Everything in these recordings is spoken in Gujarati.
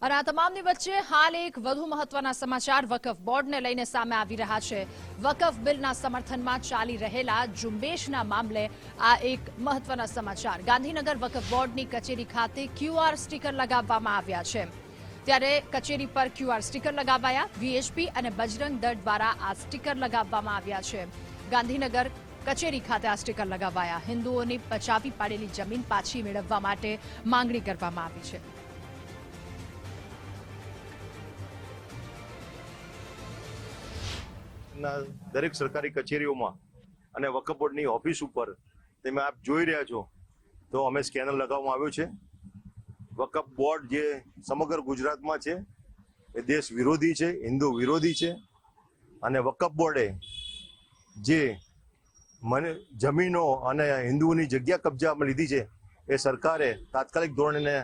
અને આ તમામની વચ્ચે હાલ એક વધુ મહત્વના સમાચાર વકફ બોર્ડને લઈને સામે આવી રહ્યા છે। વકફ બિલના સમર્થનમાં ચાલી રહેલા ઝુંબેશના મામલે આ એક મહત્વના સમાચાર। ગાંધીનગર વકફ બોર્ડની કચેરી ખાતે QR સ્ટીકર લગાવવામાં આવ્યા છે। ત્યારે કચેરી પર QR સ્ટીકર લગાવાયા। VHP અને બજરંગ દળ દ્વારા આ સ્ટીકર લગાવવામાં આવ્યા છે। ગાંધીનગર કચેરી ખાતે આ સ્ટીકર લગાવાયા। હિન્દુઓની પચાવી પાડેલી જમીન પાછી મેળવવા માટે માંગણી કરવામાં આવી છે। દરેક સરકારી કચેરીઓમાં અને વકફ બોર્ડની ઓફિસ ઉપર તમે આપ જોઈ રહ્યા છો તો અમે સ્કેનર લગાવવામાં આવ્યું છે। વકફ બોર્ડ જે સમગ્ર ગુજરાતમાં છે એ દેશ વિરોધી છે, હિન્દુ વિરોધી છે અને વકફ બોર્ડે જે જમીનો અને હિન્દુઓની જગ્યા કબજામાં લીધી છે એ સરકારે તાત્કાલિક ધોરણે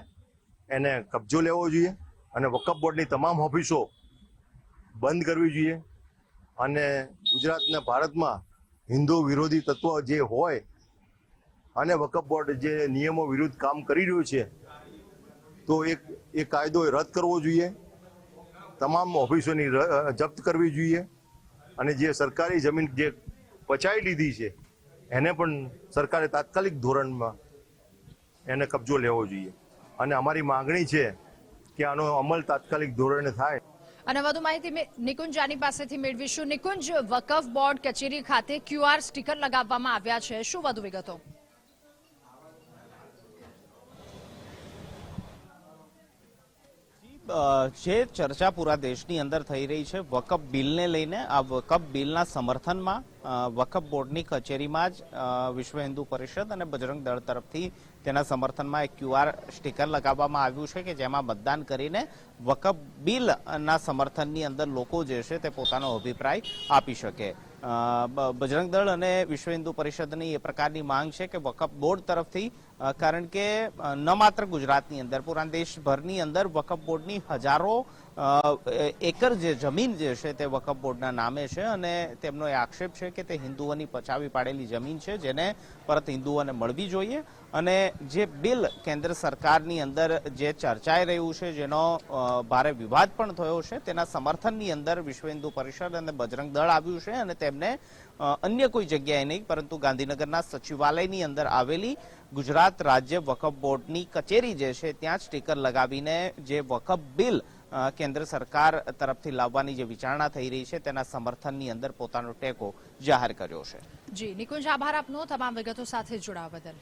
એને કબજો લેવો જોઈએ અને વકફ બોર્ડની તમામ ઓફિસો બંધ કરવી જોઈએ અને ગુજરાતના ભારતમાં હિન્દુ વિરોધી તત્વો જે હોય અને વકફ બોર્ડ જે નિયમો વિરુદ્ધ કામ કરી રહ્યું છે તો એ કાયદો રદ કરવો જોઈએ, તમામ ઓફિસોની જપ્ત કરવી જોઈએ અને જે સરકારી જમીન જે પચાવી લીધી છે એને પણ સરકારે તાત્કાલિક ધોરણમાં એને કબજો લેવો જોઈએ અને અમારી માંગણી છે કે આનો અમલ તાત્કાલિક ધોરણે થાય। અને વધુ માહિતી નિકુંજ આની પાસેથી મેળવીશું। નિકુંજ, વકફ બોર્ડ કચેરી ખાતે QR સ્ટીકર લગાવવામાં આવ્યા છે, શું વધુ વિગતો? જે ચર્ચા પૂરા દેશની અંદર થઈ રહી છે વકફ બિલને લઈને, આ વકફ બિલના સમર્થનમાં વકફ બોર્ડની કચેરીમાં જ વિશ્વ હિન્દુ પરિષદ અને બજરંગ દળ તરફથી તેના સમર્થનમાં એક QR સ્ટીકર લગાવવામાં આવ્યું છે કે જેમાં મતદાન કરીને વકફ બિલના સમર્થનની અંદર લોકો જે છે તે પોતાનો અભિપ્રાય આપી શકે। બજરંગ દળ અને વિશ્વ હિન્દુ પરિષદની એ પ્રકારની માંગ છે કે વકફ બોર્ડ તરફથી, કારણ કે ન માત્ર ગુજરાતની અંદર પૂરા દેશભરની અંદર વકફ બોર્ડની હજારો એકર જે જમીન જે છે તે વકફ બોર્ડના નામે છે અને તેમનો એ આક્ષેપ છે કે તે હિન્દુઓની પચાવી પાડેલી જમીન છે જેને પરત હિન્દુઓને મળવી જોઈએ અને જે બિલ કેન્દ્ર સરકારની અંદર જે ચર્ચાઈ રહ્યું છે, જેનો ભારે વિવાદ પણ થયો છે, તેના સમર્થનની અંદર વિશ્વ હિન્દુ પરિષદ અને બજરંગ દળ આવ્યું છે અને તેમને અન્ય કોઈ જગ્યાએ નહીં પરંતુ ગાંધીનગરના સચિવાલયની અંદર આવેલી ગુજરાત રાજ્ય વકફ બોર્ડની કચેરી જે છે ત્યાં જ સ્ટીકર લગાવીને જે વકફ બિલ કેન્દ્ર સરકાર તરફથી લાવવાની જે વિચારણા થઈ રહી છે તેના સમર્થનની અંદર પોતાનો ટેકો જાહેર કર્યો છે। જી નિકુંજ, આભાર આપનો તમામ વિગતો સાથે જોડાવા બદલ।